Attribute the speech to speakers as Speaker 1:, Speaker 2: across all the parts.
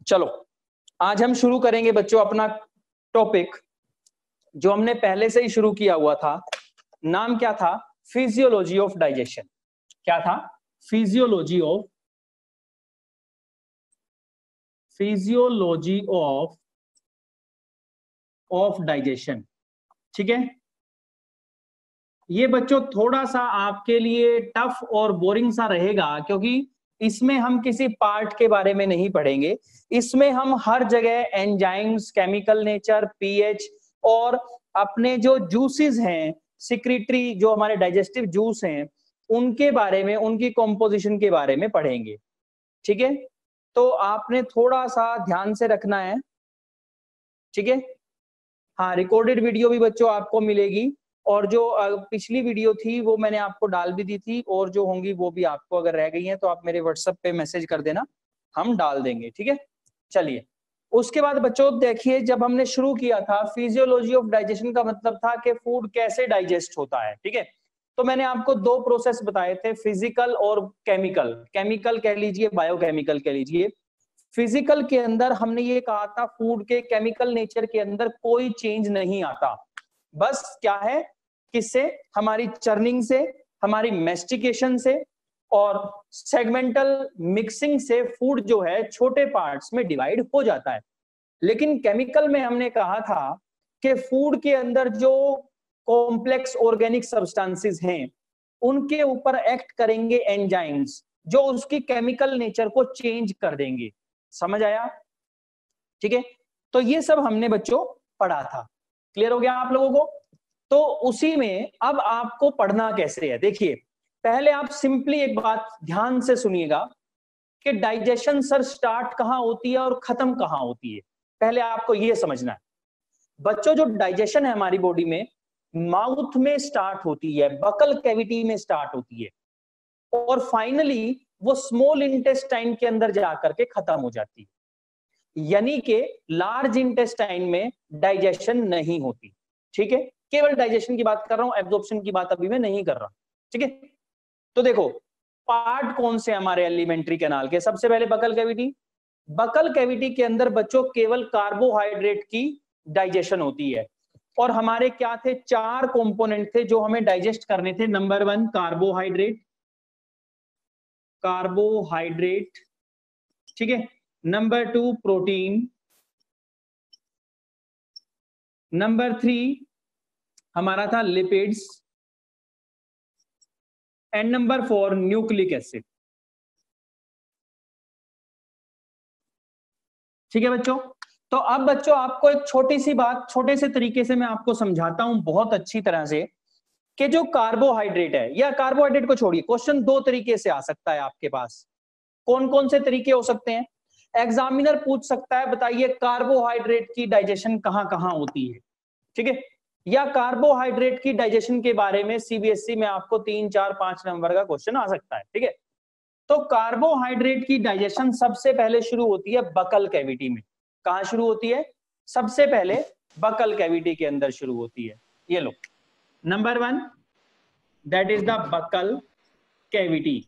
Speaker 1: चलो आज हम शुरू करेंगे बच्चों अपना टॉपिक जो हमने पहले से ही शुरू किया हुआ था। नाम क्या था? Physiology of digestion. क्या था? Physiology of digestion. ठीक है, ये बच्चों थोड़ा सा आपके लिए टफ और बोरिंग सा रहेगा क्योंकि इसमें हम किसी पार्ट के बारे में नहीं पढ़ेंगे। इसमें हम हर जगह एंजाइम्स, केमिकल नेचर, पीएच और अपने जो जूसेस हैं, सिक्रीटरी जो हमारे डाइजेस्टिव जूस हैं, उनके बारे में, उनकी कॉम्पोजिशन के बारे में पढ़ेंगे। ठीक है, तो आपने थोड़ा सा ध्यान से रखना है। ठीक है, हाँ, रिकॉर्डेड वीडियो भी बच्चों आपको मिलेगी और जो पिछली वीडियो थी वो मैंने आपको डाल भी दी थी और जो होंगी वो भी आपको अगर रह गई हैं तो आप मेरे व्हाट्सएप पे मैसेज कर देना, हम डाल देंगे। ठीक है, चलिए उसके बाद बच्चों देखिए, जब हमने शुरू किया था फिजियोलॉजी ऑफ डाइजेशन का मतलब था कि फूड कैसे डाइजेस्ट होता है। ठीक है, तो मैंने आपको दो प्रोसेस बताए थे, फिजिकल और केमिकल। केमिकल कह लीजिए, बायोकेमिकल कह लीजिए। फिजिकल के अंदर हमने ये कहा था फूड के केमिकल नेचर के अंदर कोई चेंज नहीं आता। बस क्या है, किससे? हमारी चर्निंग से, हमारी मेस्टिकेशन से और सेगमेंटल मिक्सिंग से फूड जो है छोटे पार्ट्स में डिवाइड हो जाता है। लेकिन केमिकल में हमने कहा था कि फूड के अंदर जो कॉम्प्लेक्स ऑर्गेनिक सब्सटेंसेस हैं उनके ऊपर एक्ट करेंगे एंजाइम्स जो उसकी केमिकल नेचर को चेंज कर देंगे। समझ आया? ठीक है, तो ये सब हमने बच्चों पढ़ा था। क्लियर हो गया आप लोगों को? तो उसी में अब आपको पढ़ना कैसे है, देखिए पहले आप सिंपली एक बात ध्यान से सुनिएगा कि डाइजेशन सर स्टार्ट कहां होती है और खत्म कहां होती है। पहले आपको यह समझना है बच्चों, जो डाइजेशन है हमारी बॉडी में माउथ में स्टार्ट होती है, बकल कैविटी में स्टार्ट होती है और फाइनली वो स्मॉल इंटेस्टाइन के अंदर जाकर के खत्म हो जाती है। यानी कि लार्ज इंटेस्टाइन में डाइजेशन नहीं होती। ठीक है, केवल डाइजेशन की बात कर रहा हूं, एब्जॉर्प्शन की बात अभी मैं नहीं कर रहा। ठीक है, तो देखो पार्ट कौन से हमारे एलिमेंट्री कैनाल के? सबसे पहले बकल कैविटी। बकल कैविटी के अंदर बच्चों केवल कार्बोहाइड्रेट की डाइजेशन होती है और हमारे क्या थे? चार कंपोनेंट थे जो हमें डाइजेस्ट करने थे। नंबर 1 कार्बोहाइड्रेट, ठीक है। नंबर 2 प्रोटीन, नंबर 3 हमारा था lipids and number 4 nucleic acid. ठीक है बच्चों, तो अब बच्चों आपको एक छोटी सी बात छोटे से तरीके से मैं आपको समझाता हूं बहुत अच्छी तरह से कि जो कार्बोहाइड्रेट है, या कार्बोहाइड्रेट को छोड़िए, क्वेश्चन दो तरीके से आ सकता है आपके पास। कौन कौन से तरीके हो सकते हैं? एग्जामिनर पूछ सकता है बताइए कार्बोहाइड्रेट की डाइजेशन कहां कहां होती है। ठीक है, या कार्बोहाइड्रेट की डाइजेशन के बारे में सीबीएसई में आपको 3, 4, 5 नंबर का क्वेश्चन आ सकता है। ठीक है, तो कार्बोहाइड्रेट की डाइजेशन सबसे पहले शुरू होती है बकल कैविटी में। कहां शुरू होती है? सबसे पहले बकल कैविटी के अंदर शुरू होती है। ये लो, number 1 that is the buccal cavity.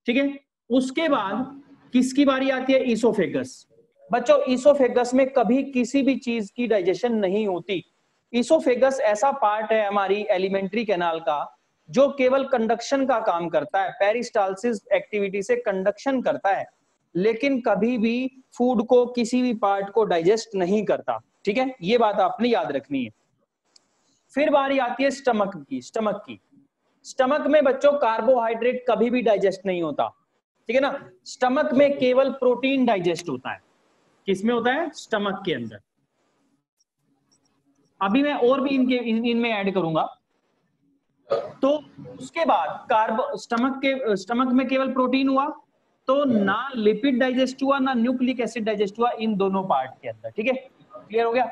Speaker 1: ठीक है, उसके बाद किसकी बारी आती है? ईसोफेगस। बच्चों ईसोफेगस में कभी किसी भी चीज की डाइजेशन नहीं होती। ईसोफेगस ऐसा पार्ट है हमारी एलिमेंट्री कैनाल का जो केवल कंडक्शन का काम करता है, पेरिस्टालसिस एक्टिविटी से कंडक्शन करता है, लेकिन कभी भी फूड को, किसी भी पार्ट को डाइजेस्ट नहीं करता। ठीक है, ये बात आपने याद रखनी है। फिर बारी आती है स्टमक की। स्टमक में बच्चों कार्बोहाइड्रेट कभी भी डाइजेस्ट नहीं होता। ठीक है ना, स्टमक में केवल प्रोटीन डाइजेस्ट होता है। किसमें होता है? स्टमक के अंदर। अभी मैं और भी इनमें ऐड करूंगा। तो उसके बाद स्टमक में केवल प्रोटीन हुआ, तो ना लिपिड डाइजेस्ट हुआ ना न्यूक्लिक एसिड डाइजेस्ट हुआ इन दोनों पार्ट के अंदर। ठीक है, क्लियर हो गया?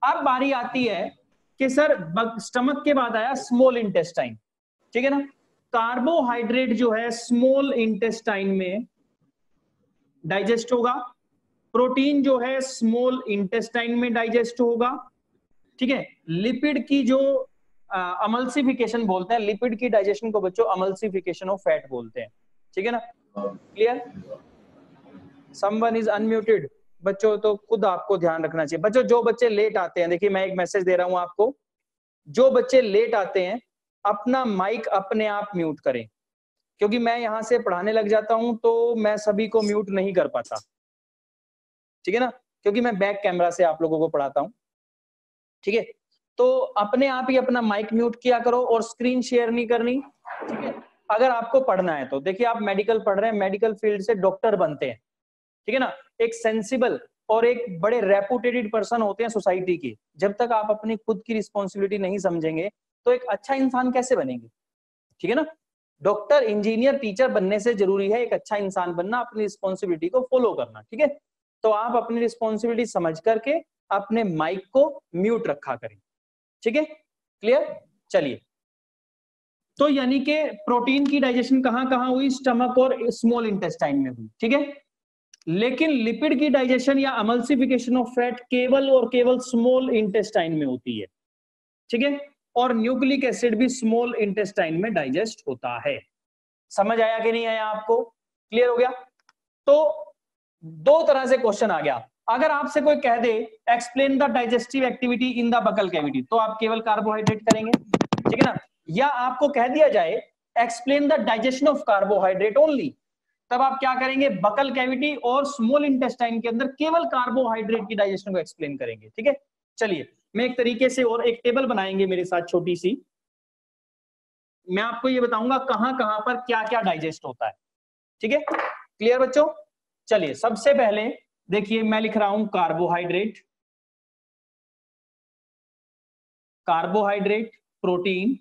Speaker 1: अब बारी आती है कि सर स्टमक के बाद आया स्मॉल इंटेस्टाइन। ठीक है ना, कार्बोहाइड्रेट जो है स्मॉल इंटेस्टाइन में डाइजेस्ट होगा, प्रोटीन जो है स्मॉल इंटेस्टाइन में डाइजेस्ट होगा। ठीक है, लिपिड की जो अमल्सिफिकेशन बोलते हैं, लिपिड की डाइजेशन को बच्चों अमल्सिफिकेशन ऑफ फैट बोलते हैं। ठीक है ना, क्लियर? Someone is unmuted. बच्चों तो खुद आपको ध्यान रखना चाहिए। बच्चों जो बच्चे लेट आते हैं, देखिए मैं एक मैसेज दे रहा हूं आपको, जो बच्चे लेट आते हैं अपना माइक अपने आप म्यूट करें, क्योंकि मैं यहां से पढ़ाने लग जाता हूं तो मैं सभी को म्यूट नहीं कर पाता, ठीक है ना, क्योंकि मैं बैक कैमरा से आप लोगों को पढ़ाता हूं, ठीक है। तो अपने आप ही अपना माइक म्यूट किया करो और स्क्रीन शेयर नहीं करनी, ठीक है। अगर आपको पढ़ना है तो देखिए, आप मेडिकल पढ़ रहे हैं, मेडिकल फील्ड से डॉक्टर बनते हैं, ठीक है ना, एक सेंसिबल और एक बड़े रेपुटेटेड पर्सन होते हैं सोसाइटी की। जब तक आप अपनी खुद की रिस्पॉन्सिबिलिटी नहीं समझेंगे तो एक अच्छा इंसान कैसे बनेंगे, ठीक है ना। डॉक्टर, इंजीनियर, टीचर बनने से जरूरी है एक अच्छा इंसान बनना, अपनी रिस्पॉन्सिबिलिटी को फॉलो करना, ठीक है। तो आप अपनी रिस्पॉन्सिबिलिटी समझ करके अपने माइक को म्यूट रखा करें, ठीक है, क्लियर। चलिए, तो यानी कि प्रोटीन की डाइजेशन कहां कहां हुई, स्टमक और स्मॉल इंटेस्टाइन में हुई, ठीक है। लेकिन लिपिड की डाइजेशन या अमल्सिफिकेशन ऑफ फैट केवल और केवल स्मॉल इंटेस्टाइन में होती है, ठीक है। और न्यूक्लिक एसिड भी स्मॉल इंटेस्टाइन में डाइजेस्ट होता है। समझ आया कि नहीं आया आपको, क्लियर हो गया। तो दो तरह से क्वेश्चन आ गया। अगर आपसे कोई कह they explain the digestive activity in the buccal cavity, तो आप केवल कार्बोहाइड्रेट करेंगे, ठीक है ना। या आपको कह दिया जाए explain the digestion of carbohydrate only, तब आप क्या करेंगे, बकल कैविटी और स्मॉल इंटेस्टाइन के अंदर केवल कार्बोहाइड्रेट की डाइजेशन को एक्सप्लेन करेंगे, ठीक है। चलिए, मैं एक तरीके से और एक टेबल बनाएंगे मेरे साथ छोटी सी, मैं आपको ये बताऊंगा कहां कहां पर क्या क्या डाइजेस्ट होता है, ठीक है, क्लियर बच्चों। चलिए, सबसे पहले देखिए मैं लिख रहा हूं कार्बोहाइड्रेट, कार्बोहाइड्रेट, प्रोटीन,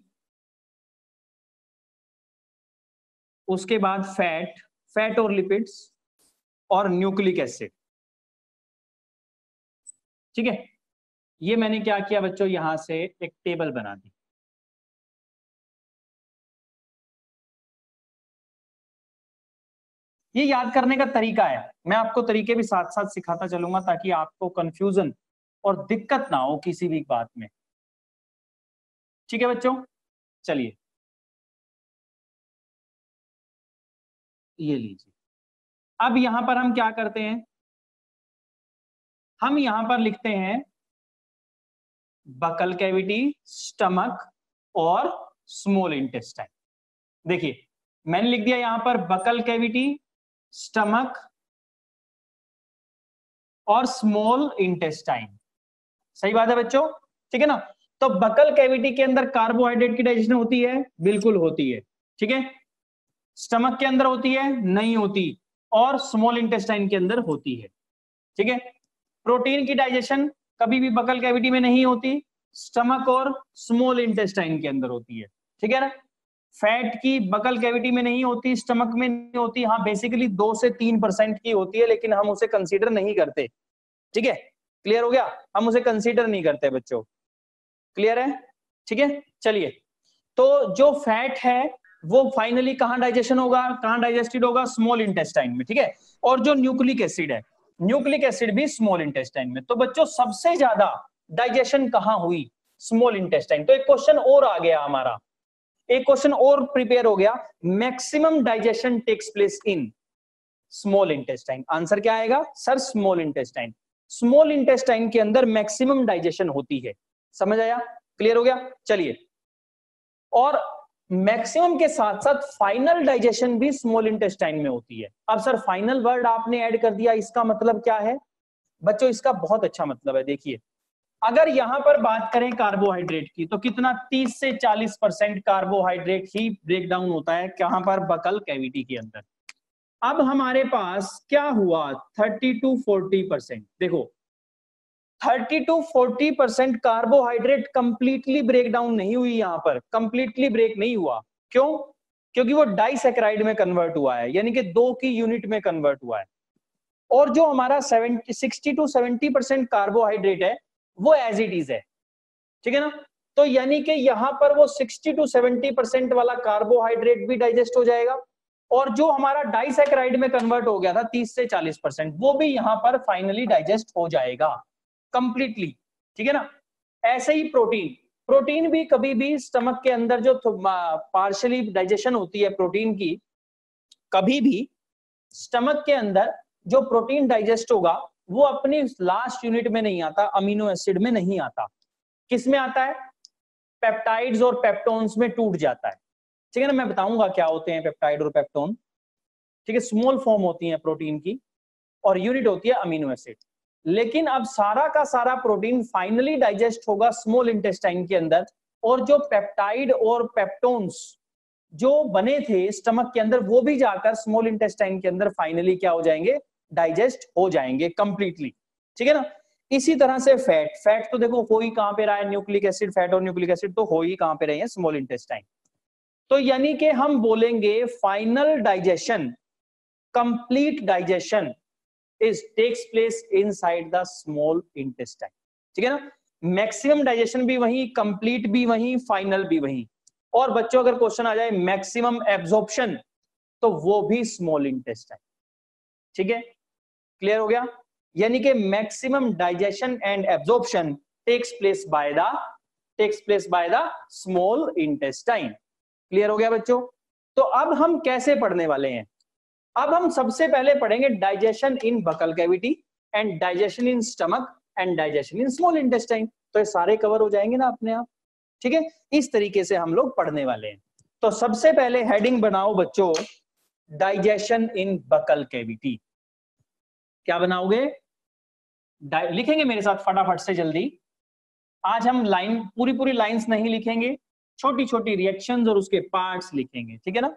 Speaker 1: उसके बाद फैट, फैट और लिपिड्स, और न्यूक्लिक एसिड, ठीक है। ये मैंने क्या किया बच्चों, यहां से एक टेबल बना दी। ये याद करने का तरीका है, मैं आपको तरीके भी साथ साथ सिखाता चलूंगा ताकि आपको कंफ्यूजन और दिक्कत ना हो किसी भी बात में, ठीक है बच्चों। चलिए, ये लीजिए। अब यहां पर हम क्या करते हैं, हम यहां पर लिखते हैं बकल कैविटी, स्टमक और स्मॉल इंटेस्टाइन। देखिए, मैंने लिख दिया यहां पर बकल कैविटी, स्टमक और स्मॉल इंटेस्टाइन। सही बात है बच्चों, ठीक है ना। तो बकल कैविटी के अंदर कार्बोहाइड्रेट की डाइजेशन होती है, बिल्कुल होती है, ठीक है। स्टमक के अंदर होती है, नहीं होती, और स्मॉल इंटेस्टाइन के अंदर होती है, ठीक है। प्रोटीन की डाइजेशन कभी भी बकल कैविटी में नहीं होती, स्टमक और स्मॉल इंटेस्टाइन के अंदर होती है, ठीक है ना। फैट की बकल कैविटी में नहीं होती, स्टमक में नहीं होती, हाँ बेसिकली 2 से 3% की होती है, लेकिन हम उसे कंसीडर नहीं करते, ठीक है, क्लियर हो गया, हम उसे कंसीडर नहीं करते बच्चों, क्लियर है, ठीक है। चलिए, तो जो फैट है वो फाइनली कहां डाइजेशन होगा, कहां डाइजेस्टेड होगा, स्मॉल इंटेस्टाइन में, ठीक है। और जो न्यूक्लिक एसिड है, न्यूक्लिक एसिड भी स्मॉल इंटेस्टाइन में। तो बच्चों सबसे ज्यादा डाइजेशन कहां हुई, स्मॉल इंटेस्टाइन। तो एक क्वेश्चन और आ गया हमारा, एक क्वेश्चन और प्रिपेयर हो गया, maximum digestion takes place in small intestine. Answer क्या आएगा sir, small intestine. Small intestine के अंदर मैक्सिमम डाइजेशन होती है, समझ आया, क्लियर हो गया। चलिए, और मैक्सिमम के साथ साथ फाइनल डाइजेशन भी स्मॉल इंटेस्टाइन में होती है। अब सर फाइनल वर्ड आपने ऐड कर दिया, इसका मतलब क्या है बच्चों, इसका बहुत अच्छा मतलब है। देखिए, अगर यहां पर बात करें कार्बोहाइड्रेट की, तो कितना 30 से 40% कार्बोहाइड्रेट ही ब्रेक डाउन होता है, कहां पर, बकल कैविटी के अंदर। अब हमारे पास क्या हुआ, 30 to 40%। देखो 30 to 40% carbohydrate completely break down नहीं हुई, यहां पर कंप्लीटली ब्रेक नहीं हुआ। क्यों, क्योंकि वो डाइसैकेराइड में कन्वर्ट हुआ है, यानी कि 2 की यूनिट में कन्वर्ट हुआ है। और जो हमारा 60 to 70% कार्बोहाइड्रेट है वो एज इट इज है, ठीक है ना। तो यानी कि यहां पर वो 60 to 70% वाला कार्बोहाइड्रेट भी डाइजेस्ट हो जाएगा, और जो हमारा डाइसैकेराइड में कन्वर्ट हो गया था 30 से 40%, वो भी यहां पर फाइनली डाइजेस्ट हो जाएगा कंप्लीटली, ठीक है ना। ऐसे ही प्रोटीन, प्रोटीन भी कभी भी स्टमक के अंदर जो पार्शियली डाइजेशन होती है प्रोटीन की, कभी भी स्टमक के अंदर जो प्रोटीन डाइजेस्ट होगा वो अपनी लास्ट यूनिट में नहीं आता, अमीनो एसिड में नहीं आता, किस में आता है? पेप्टाइड्स और पेप्टोन्स में टूट जाता है। ठीक है ना, मैं बताऊंगा क्या होते हैं पेप्टाइड और पेप्टोन। ठीक है, स्मॉल फॉर्म होती है प्रोटीन की और यूनिट होती है अमीनो एसिड। लेकिन अब सारा का सारा प्रोटीन फाइनली डाइजेस्ट होगा स्मॉल इंटेस्टाइन के अंदर, और जो पेप्टाइड और पेप्टोन्स जो बने थे स्टमक के अंदर वो भी जाकर स्मॉल इंटेस्टाइन के अंदर फाइनली क्या हो जाएंगे? डाइजेस्ट हो जाएंगे कंप्लीटली। ठीक है ना, इसी तरह से फैट तो देखो हो ही कहां पे रहा है? न्यूक्लिक एसिड, फैट और न्यूक्लिक एसिड तो हो ही कहां पे रहे हैं? Small intestine. तो यानी कि हम बोलेंगे final digestion, complete digestion is takes place inside the small intestine. ठीक है ना, मैक्सिमम डाइजेशन भी वही, कंप्लीट भी वही, फाइनल भी वही। और बच्चों अगर क्वेश्चन आ जाए मैक्सिमम एब्जॉर्प्शन, तो वो भी स्मॉल इंटेस्टाइन। ठीक है, क्लियर हो गया? यानी कि maximum digestion and absorption takes place by the small intestine. Clear हो गया बच्चों? तो अब हम कैसे पढ़ने वाले हैं? अब हम सबसे पहले पढ़ेंगे digestion in buccal cavity and digestion in stomach and digestion in small intestine. तो ये सारे कवर हो जाएंगे ना अपने आप। ठीक है, इस तरीके से हम लोग पढ़ने वाले हैं। तो सबसे पहले हेडिंग बनाओ बच्चों, डाइजेशन इन बकल कैविटी। क्या बनाओगे? लिखेंगे मेरे साथ फटाफट से जल्दी। आज हम लाइन पूरी लाइंस नहीं लिखेंगे, छोटी छोटी रिएक्शंस और उसके पार्ट्स लिखेंगे। ठीक है ना,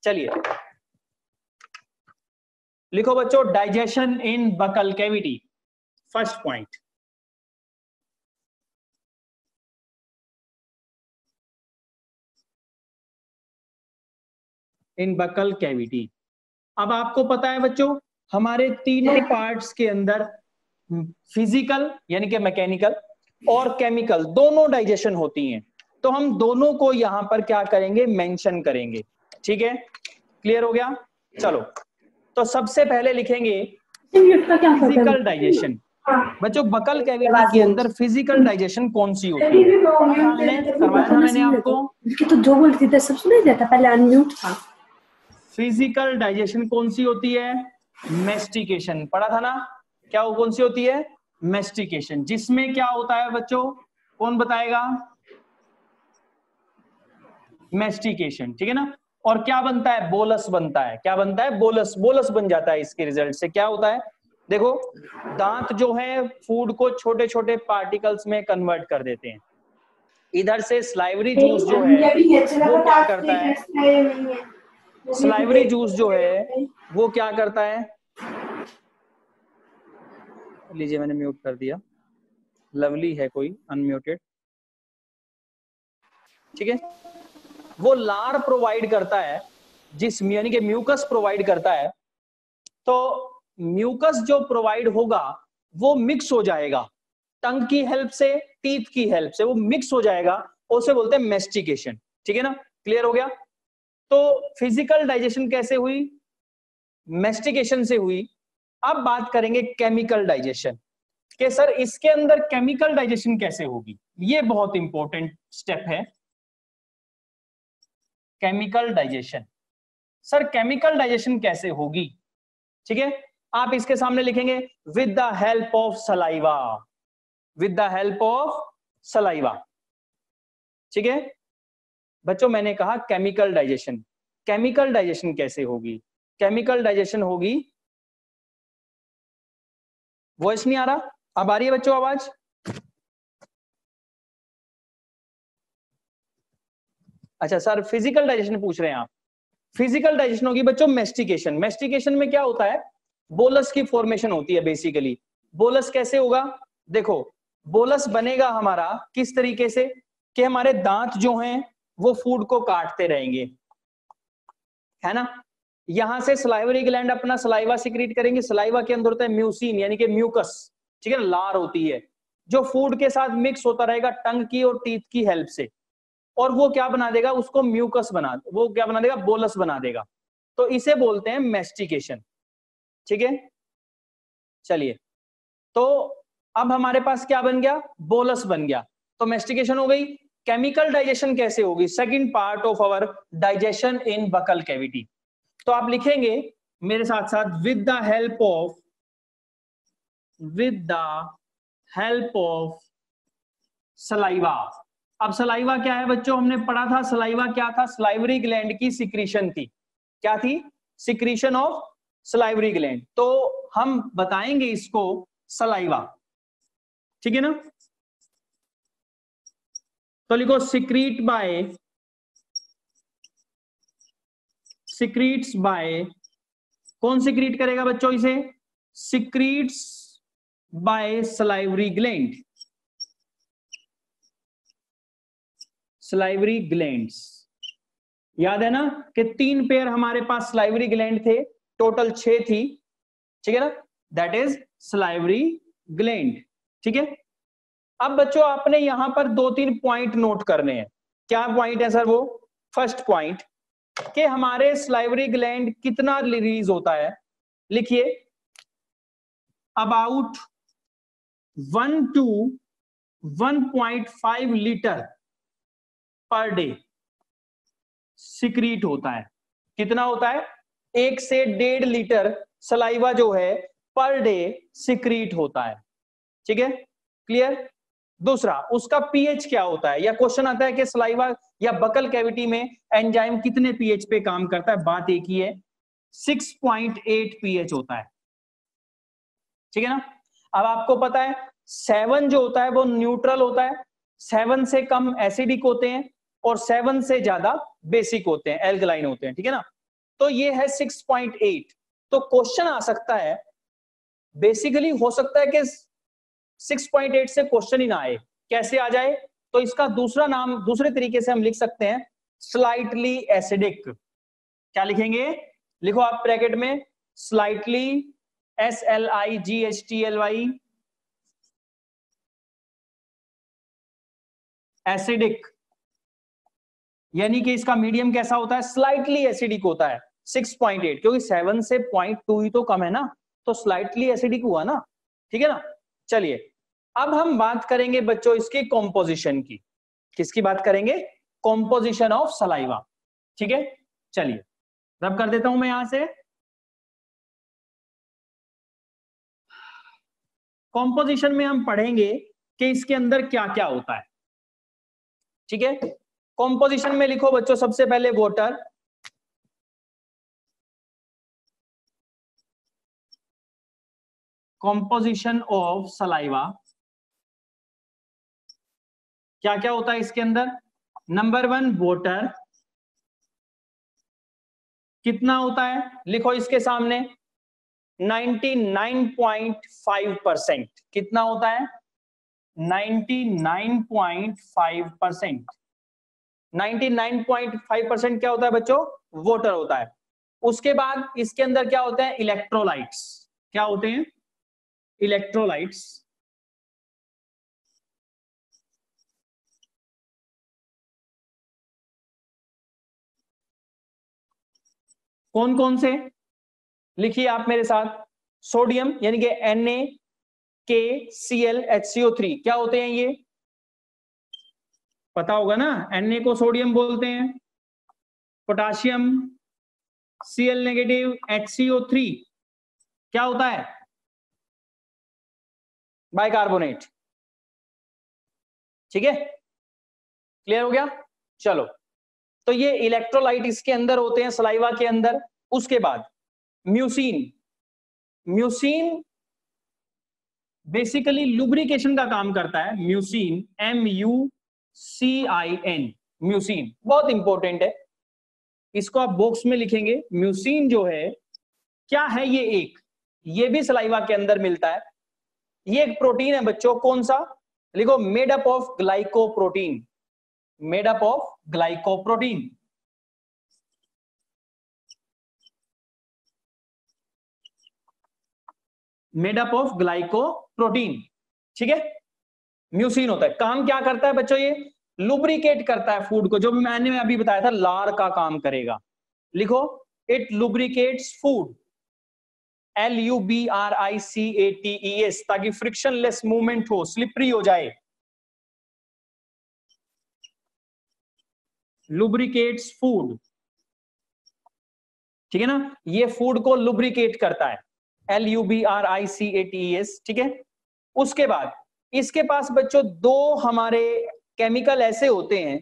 Speaker 1: चलिए लिखो बच्चों, digestion in buccal cavity. First point, in buccal cavity. अब आपको पता है बच्चों, हमारे तीनों पार्ट्स के अंदर फिजिकल यानी कि मैकेनिकल और केमिकल दोनों डाइजेशन होती हैं। तो हम दोनों को यहां पर क्या करेंगे? मेंशन करेंगे। ठीक है, क्लियर हो गया? चलो, तो सबसे पहले लिखेंगे फिजिकल डाइजेशन। बच्चों बकल कैविटी के अंदर फिजिकल डाइजेशन कौन सी होती है? करवाया था मैंने आपको,
Speaker 2: तो जो बोलती थी सब सुनाई देता, पहले अनम्यूट था।
Speaker 1: फिजिकल डाइजेशन कौन सी होती है? मेस्टिकेशन, पढ़ा था ना? क्या वो कौन सी होती है? मेस्टिकेशन। जिसमें क्या होता है बच्चों, कौन बताएगा? मेस्टिकेशन। ठीक है ना, और क्या बनता है? बोलस बनता है। क्या बनता है? बोलस। बोलस बन जाता है। इसके रिजल्ट से क्या होता है? देखो, दांत जो है फूड को छोटे छोटे पार्टिकल्स में कन्वर्ट कर देते हैं। इधर से स्लाइवरी जूस जो है वो क्या करता है? स्लाइवरी जूस जो है वो क्या करता है? लीजिए, मैंने म्यूट कर दिया। लवली है कोई अनम्यूटेड। ठीक है, वो लार प्रोवाइड करता है, जिस यानी कि म्यूकस प्रोवाइड करता है। तो म्यूकस जो प्रोवाइड होगा वो मिक्स हो जाएगा टंग की हेल्प से, टीथ की हेल्प से, वो मिक्स हो जाएगा, उसे बोलते हैं मेस्टिकेशन। ठीक है ना, क्लियर हो गया? तो फिजिकल डाइजेशन कैसे हुई? मेस्टिकेशन से हुई। अब बात करेंगे केमिकल डाइजेशन के। सर इसके अंदर केमिकल डाइजेशन कैसे होगी? ये बहुत इंपॉर्टेंट स्टेप है, chemical digestion. Sir chemical digestion कैसे होगी? ठीक है, आप इसके सामने लिखेंगे with the help of saliva, with the help of saliva. ठीक है बच्चों, मैंने कहा केमिकल डाइजेशन। केमिकल डाइजेशन कैसे होगी? केमिकल डाइजेशन होगी, वॉइस नहीं आ रहा? अब आ रही है बच्चों आवाज? अच्छा सर, फिजिकल डाइजेशन पूछ रहे हैं आप। फिजिकल डाइजेशन होगी बच्चों मेस्टिकेशन। मेस्टिकेशन में क्या होता है? बोलस की फॉर्मेशन होती है बेसिकली। बोलस कैसे होगा? देखो, बोलस बनेगा हमारा किस तरीके से कि हमारे दांत जो हैं वो फूड को काटते रहेंगे, है ना? यहां से सलाइवरी ग्लैंड अपना सलाइवा सिक्रीट करेंगे। सलाइवा के अंदर होता है म्यूसिन यानी कि म्यूकस। ठीक है ना, लार होती है जो फूड के साथ मिक्स होता रहेगा टंग की और टीथ की हेल्प से, और वो क्या बना देगा? उसको म्यूकस बना, वो क्या बना देगा? बोलस बना देगा। तो इसे बोलते हैं मेस्टिकेशन। ठीक है, चलिए, तो अब हमारे पास क्या बन गया? बोलस बन गया। तो मेस्टिकेशन हो गई। केमिकल डाइजेशन कैसे होगी? Second part of our digestion in buccal cavity. तो आप लिखेंगे मेरे साथ साथ with the help of saliva. अब सलाइवा क्या है बच्चों, हमने पढ़ा था सलाइवा क्या था, सलाइवरी ग्लैंड की सिक्रीशन थी। क्या थी? Secretion of salivary gland. तो हम बताएंगे इसको सलाइवा, ठीक है ना। तो लिखो सिक्रीट्स बाय, कौन सिक्रीट करेगा बच्चों इसे? Secretes by salivary gland, salivary glands. याद है ना कि 3 पेयर हमारे पास सलाइवरी ग्लैंड थे, टोटल 6 थी, ठीक है ना, दैट इज सलाइवरी ग्लैंड, ठीक है। अब बच्चों आपने यहां पर 2-3 पॉइंट नोट करने हैं। क्या पॉइंट है सर? वो फर्स्ट पॉइंट कि हमारे सलाइवरी ग्लैंड कितना रिलीज होता है, लिखिए about 1 to 1.5 litre per day secrete होता है। कितना होता है? 1 से 1.5 लीटर सलाइवा जो है पर डे सिक्रीट होता है, ठीक है, क्लियर। दूसरा, उसका पीएच क्या होता है, या क्वेश्चन आता है कि सलाइवा या बकल कैविटी में एंजाइम कितने पीएच पे काम करता है, बात एक ही है, 6.8 पीएच होता है, ठीक है ना। अब आपको पता है 7 जो होता है वो न्यूट्रल होता है, 7 से कम एसिडिक होते हैं और 7 से ज्यादा बेसिक होते हैं, एल्कलाइन होते हैं, ठीक है ना। तो ये है 6.8। तो क्वेश्चन आ सकता है, बेसिकली हो सकता है कि 6.8 से क्वेश्चन ही ना आए, कैसे आ जाए? तो इसका दूसरा नाम, दूसरे तरीके से हम लिख सकते हैं स्लाइटली एसिडिक। क्या लिखेंगे? लिखो आप ब्रैकेट में स्लाइटली, SLIGHTLY, एसिडिक, यानी कि इसका मीडियम कैसा होता है? स्लाइटली एसिडिक होता है 6.8, क्योंकि 7 से 0.2 ही तो कम है ना, तो स्लाइटली एसिडिक हुआ ना, ठीक है ना। चलिए अब हम बात करेंगे बच्चों इसकी कॉम्पोजिशन की। किसकी बात करेंगे? कॉम्पोजिशन ऑफ सलाइवा, ठीक है। चलिए रब कर देता हूं मैं यहां से। कॉम्पोजिशन में हम पढ़ेंगे कि इसके अंदर क्या क्या होता है, ठीक है। कॉम्पोजिशन में लिखो बच्चों सबसे पहले वाटर, कॉम्पोजिशन ऑफ सलाइवा, क्या क्या होता है इसके अंदर? नंबर 1 वाटर, कितना होता है? लिखो इसके सामने 99.5%। कितना होता है? 99.5%। 99.5% क्या होता है बच्चों? वाटर होता है। उसके बाद इसके अंदर क्या होते हैं? इलेक्ट्रोलाइट्स। क्या होते हैं? इलेक्ट्रोलाइट्स। कौन कौन से? लिखिए आप मेरे साथ, सोडियम यानी कि NaKClHCO3, क्या होते हैं ये? पता होगा ना, Na को सोडियम बोलते हैं, पोटाशियम Cl नेगेटिव HCO3 क्या होता है? बाइकार्बोनेट, ठीक है, क्लियर हो गया। चलो, तो ये इलेक्ट्रोलाइट इसके अंदर होते हैं सलाइवा के अंदर। उसके बाद म्यूसिन, म्यूसिन बेसिकली लुब्रिकेशन का काम करता है। म्यूसिन, MUCIN, म्यूसिन बहुत इंपॉर्टेंट है, इसको आप बॉक्स में लिखेंगे। म्यूसिन जो है क्या है? ये एक, ये भी सलाइवा के अंदर मिलता है। ये एक प्रोटीन है बच्चों, कौन सा? लिखो made up of glycoprotein, made up of glycoprotein. Made up of glycoprotein, ठीक है, म्यूसिन होता है। काम क्या करता है बच्चों? ये लुब्रिकेट करता है फूड को, जो मैंने अभी बताया था लार का काम करेगा। लिखो इट लुब्रिकेट्स फूड, LUBRICATES, ताकि फ्रिक्शनलेस मूवमेंट हो, स्लिपरी हो जाए। लुब्रिकेट्स फूड, ठीक है ना, ये फूड को लुब्रिकेट करता है, LUBRICATES, ठीक है। उसके बाद इसके पास बच्चों दो हमारे केमिकल ऐसे होते हैं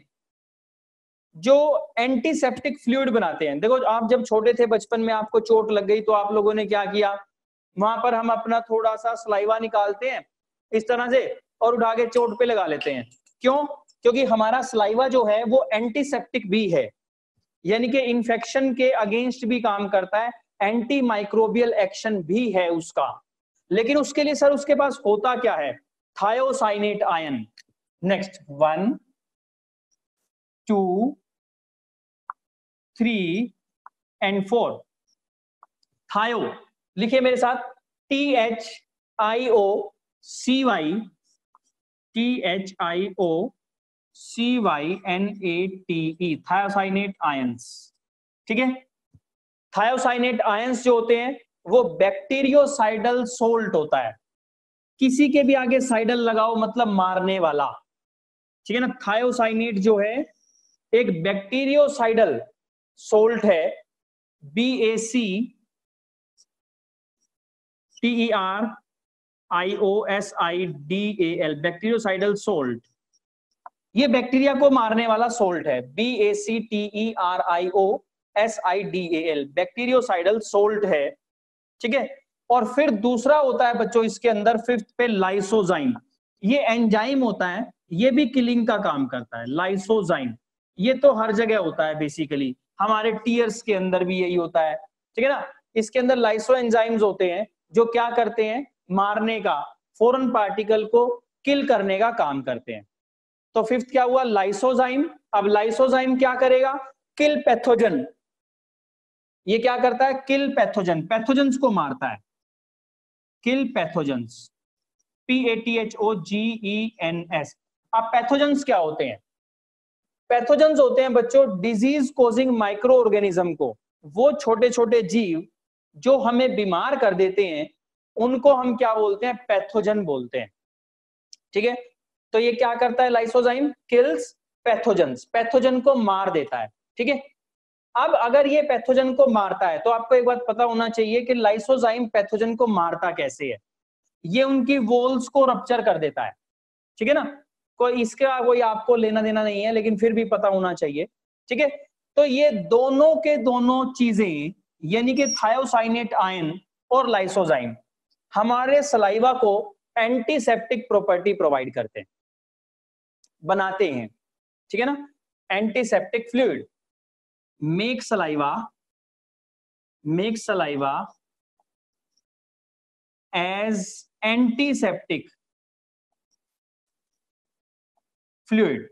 Speaker 1: जो एंटीसेप्टिक फ्लूइड बनाते हैं। देखो आप जब छोटे थे, बचपन में आपको चोट लग गई तो आप लोगों ने क्या किया, वहां पर हम अपना थोड़ा सा सलाइवा निकालते हैं इस तरह से और उठा के चोट पे लगा लेते हैं। क्यों? क्योंकि हमारा सलाइवा जो है वो एंटीसेप्टिक भी है, यानी कि इन्फेक्शन के अगेंस्ट भी काम करता है, एंटी माइक्रोबियल एक्शन भी है उसका। लेकिन उसके लिए सर उसके पास होता क्या है, थायोसाइनेट आयन। Next 1 2 3 and 4। थायो लिखिए मेरे साथ, THIOCYNATE, थायोसाइनेट आयंस। ठीक है, थायोसाइनेट आयंस जो होते हैं वो बैक्टीरियोसाइडल सोल्ट होता है। किसी के भी आगे साइडल लगाओ मतलब मारने वाला, ठीक है ना। थायोसाइनेट जो है एक बैक्टीरियोसाइडल सोल्ट है, BACTERIOSIDAL, बैक्टीरियोसाइडल सोल्ट। ये बैक्टीरिया को मारने वाला सोल्ट है, BACTERIOSIDAL, बैक्टीरियोसाइडल सोल्ट है, ठीक है। और फिर दूसरा होता है बच्चों इसके अंदर फिफ्थ पे लाइसोजाइम। ये एंजाइम होता है, ये भी किलिंग का काम करता है। लाइसोजाइम ये तो हर जगह होता है बेसिकली, हमारे टीयर्स के अंदर भी यही होता है, ठीक है ना। इसके अंदर लाइसो एंजाइम्स होते हैं जो क्या करते हैं, मारने का, फॉरेन पार्टिकल को किल करने का काम करते हैं। तो फिफ्थ क्या हुआ, लाइसोजाइम। अब लाइसोजाइम क्या करेगा, किल पैथोजन। ये क्या करता है, किल पैथोजन, पैथोजन्स को मारता है, किल पैथोजन्स, PATHOGENS। अब पैथोजन्स क्या होते हैं, पैथोजन्स होते हैं बच्चों डिजीज कोजिंग माइक्रो ऑर्गेनिज्म को, वो छोटे छोटे जीव जो हमें बीमार कर देते हैं उनको हम क्या बोलते हैं, पैथोजन बोलते हैं, ठीक है। तो ये क्या करता है लाइसोजाइम, किल्स पैथोजन्स, पैथोजन को मार देता है, ठीक है। अब अगर ये पैथोजन को मारता है तो आपको एक बात पता होना चाहिए कि लाइसोजाइम पैथोजन को मारता कैसे है। ये उनकी वॉल्स को रप्चर कर देता है, ठीक है ना। कोई इसका कोई आपको लेना देना नहीं है लेकिन फिर भी पता होना चाहिए, ठीक है। तो ये दोनों के दोनों चीजें यानी कि थायोसाइनेट आयन और लाइसोजाइम हमारे सलाइवा को एंटीसेप्टिक प्रॉपर्टी प्रोवाइड करते हैं, बनाते हैं, ठीक है ना। Antiseptic fluid, make saliva as antiseptic fluid.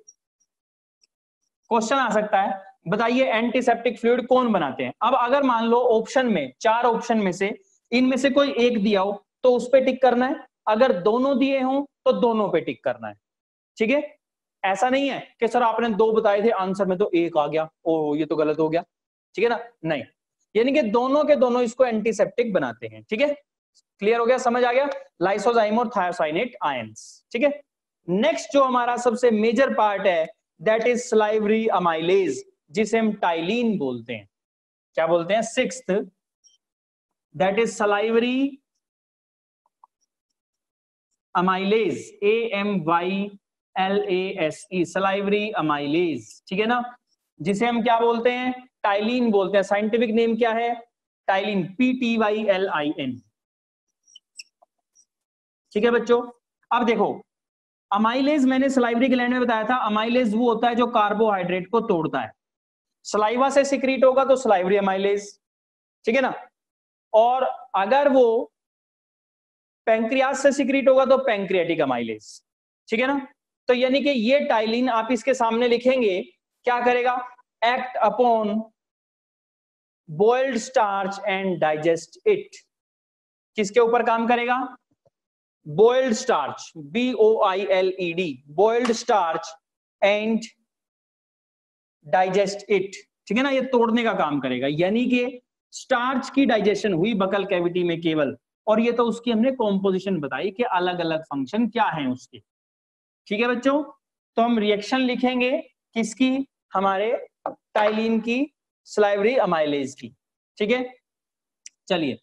Speaker 1: Question आ सकता है, बताइए एंटीसेप्टिक फ्लूइड कौन बनाते हैं। अब अगर मान लो ऑप्शन में, 4 ऑप्शन में से इनमें से कोई एक दिया हो तो उस पे टिक करना है, अगर दोनों दिए हों तो दोनों पे टिक करना है, ठीक है। ऐसा नहीं है कि सर आपने 2 बताए थे आंसर में तो 1 आ गया, ओ ये तो गलत हो गया, ठीक है ना, नहीं। यानी कि दोनों के दोनों इसको एंटीसेप्टिक बनाते हैं, ठीक है। क्लियर हो गया, समझ आ गया, लाइसोजाइम और थायोसाइनेट आयंस, ठीक है। नेक्स्ट जो हमारा सबसे मेजर पार्ट है दैट इज सलाइवरी अमाइलेज, जिसे हम टाइलिन बोलते हैं। क्या बोलते हैं, sixth that is salivary amylase, AMYLASE, salivary amylase, ठीक है ना, जिसे हम क्या बोलते हैं, टाइलिन बोलते हैं। साइंटिफिक नेम क्या है, टाइलिन, PTYLIN, ठीक है बच्चों। अब देखो अमाइलेज मैंने सलाइवरी ग्लैंड में बताया था, अमाइलेज वो होता है जो कार्बोहाइड्रेट को तोड़ता है, सलाइवा से सिक्रीट होगा तो सलाइवरी अमाइलेज, ठीक है ना। और अगर वो पैंक्रियास से सिक्रीट होगा तो पैंक्रियाटिक अमाइलेज, ठीक है ना। तो यानी कि ये टाइलिन आप इसके सामने लिखेंगे, क्या करेगा, act upon boiled starch and digest it. किसके ऊपर काम करेगा, boiled starch, BOILED, boiled starch and digest it, ठीक है ना, ये तोड़ने का काम करेगा। यानी कि स्टार्च की डाइजेशन हुई बकल कैविटी में केवल, और ये तो उसकी हमने कॉम्पोजिशन बताई कि अलग अलग फंक्शन क्या हैं उसके, ठीक है बच्चों। तो हम रिएक्शन लिखेंगे किसकी, हमारे टाइलिन की, सलाइवरी अमाइलेज की, ठीक है, चलिए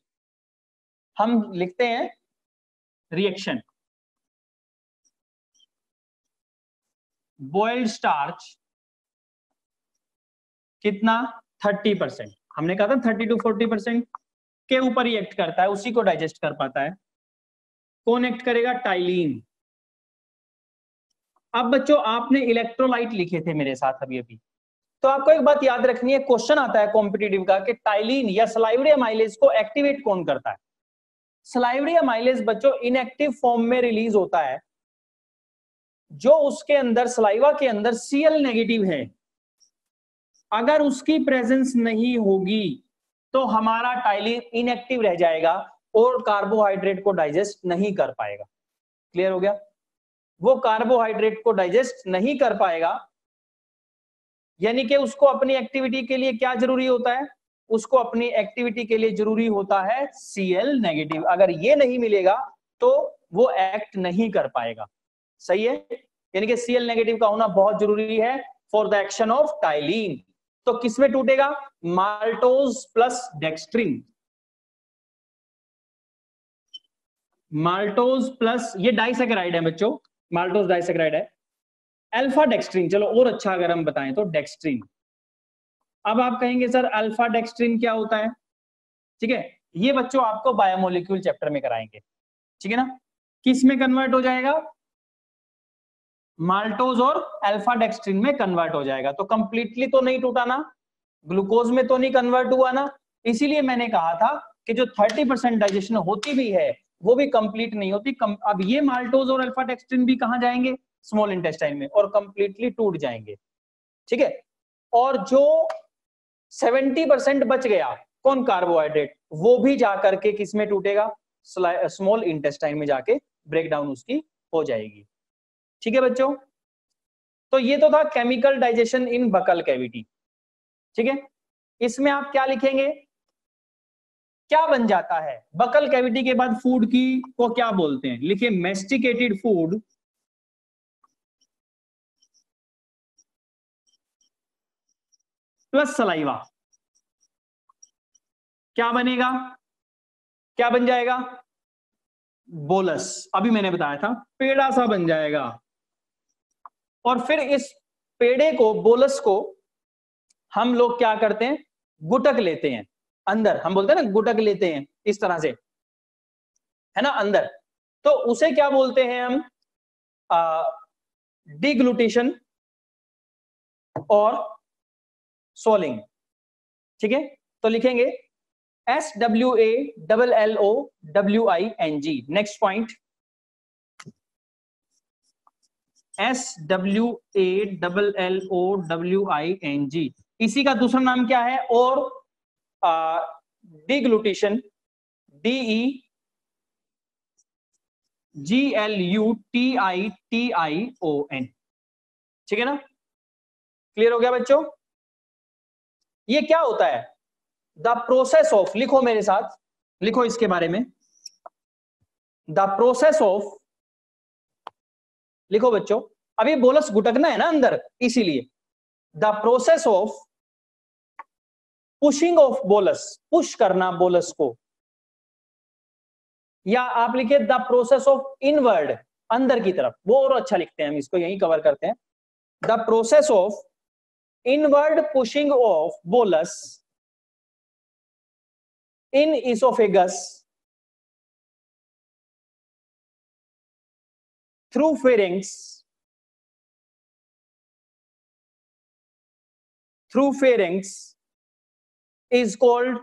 Speaker 1: हम लिखते हैं रिएक्शन। बॉइल्ड स्टार्च कितना 30%, हमने कहा था 30 to 40% के ऊपर रिएक्ट करता है, उसी को डाइजेस्ट कर पाता है। कौन एक्ट करेगा? टाइलिन। अब बच्चों आपने इलेक्ट्रोलाइट लिखे थे मेरे साथ अभी अभी, तो आपको एक बात याद रखनी है, क्वेश्चन आता है कॉम्पिटिटिव का कि टाइलिन या सलाइवरी अमाइलेज को एक्टिवेट कौन करता है। सलाइवरी अमाइलेज बच्चों इनएक्टिव फॉर्म में रिलीज होता है जो उसके अंदर सलाइवा के अंदर Cl नेगेटिव है। अगर उसकी प्रेजेंस नहीं होगी तो हमारा टाइलिन इनएक्टिव रह जाएगा और कार्बोहाइड्रेट को डाइजेस्ट नहीं कर पाएगा। क्लियर हो गया? वो कार्बोहाइड्रेट को डाइजेस्ट नहीं कर पाएगा, यानी कि उसको अपनी एक्टिविटी के लिए क्या जरूरी होता है? उसको अपनी एक्टिविटी के लिए जरूरी होता है Cl नेगेटिव। अगर ये नहीं मिलेगा तो वो एक्ट नहीं कर पाएगा। सही है? यानी कि Cl नेगेटिव का होना बहुत जरूरी है for the action of ptyalin. तो किसमें टूटेगा? Maltose plus dextrin. Maltose plus, ये डाइसैकेराइड है बच्चों, माल्टोज डाइसैकेराइड है। अल्फा डेक्स्ट्रिन, चलो और अच्छा अगर हम बताएं तो डेक्स्ट्रिन। अब आप कहेंगे सर अल्फा डेक्स्ट्रिन क्या होता है? ठीक है, ये बच्चों आपको बायोमोलिक्यूल चैप्टर में कराएंगे। ठीक है ना? किस में कन्वर्ट हो जाएगा? माल्टोज और अल्फा डेक्स्ट्रिन में कन्वर्ट हो जाएगा। तो कंप्लीटली तो नहीं टूटा ना, ग्लूकोज में तो नहीं कन्वर्ट हुआ ना, इसीलिए मैंने कहा था कि जो 30% डाइजेशन होती भी है वो भी कंप्लीट नहीं होती। अब ये माल्टोज और अल्फा डेक्स्ट्रिन भी कहां जाएंगे? स्मॉल इंटेस्टाइन में, और कंप्लीटली टूट जाएंगे। ठीक है, और जो 70% बच गया, कौन? कार्बोहाइड्रेट, वो भी जाकर के किस में टूटेगा? स्मॉल इंटेस्टाइन में जाके ब्रेकडाउन उसकी हो जाएगी। ठीक है बच्चों, तो ये तो था chemical digestion in buccal cavity. ठीक है, इसमें आप क्या लिखेंगे? क्या बन जाता है बकल कैविटी के बाद? फूड की को क्या बोलते हैं? लिखिए मेस्टिकेटेड फूड प्लस सलाइवा। क्या बनेगा? क्या बन जाएगा? बोलस। अभी मैंने बताया था पेड़ा सा बन जाएगा। और फिर इस पेड़े को, बोलस को हम लोग क्या करते हैं? गुटक लेते हैं अंदर। हम बोलते हैं ना गुटक लेते हैं, इस तरह से, है ना, अंदर। तो उसे क्या बोलते हैं हम? डिग्लूटेशन और सोलिंग। ठीक है, तो लिखेंगे SWALLOWING। Next point, SWALLOWING। इसी का दूसरा नाम क्या है? और डिग्लूटेशन, DEGLUTITION। ठीक है ना? क्लियर हो गया बच्चों? ये क्या होता है? द प्रोसेस ऑफ, लिखो मेरे साथ, लिखो इसके बारे में। द प्रोसेस ऑफ, लिखो बच्चों, अभी बोलस गुटकना है ना अंदर, इसीलिए the process of pushing of bolus, push करना बोलस को, या आप लिखिए द प्रोसेस ऑफ इनवर्ड, अंदर की तरफ, वो और अच्छा लिखते हैं, हम इसको यही कवर करते हैं। The process of inward pushing of bolus in esophagus through pharynx is called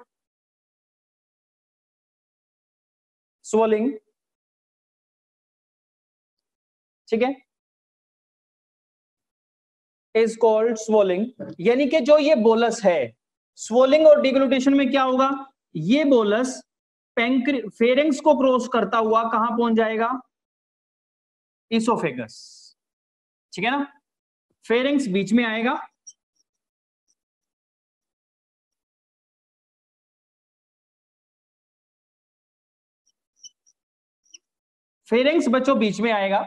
Speaker 1: swelling। ठीक है, is called swelling। यानी कि जो ये बोलस है, swelling और डिग्लूटेशन में क्या होगा? ये बोलस फेरिंग्स को क्रॉस करता हुआ कहां पहुंच जाएगा? इसोफेगस। ठीक है ना? फेरिंग्स बीच में आएगा, फेरिंग्स बच्चों बीच में आएगा,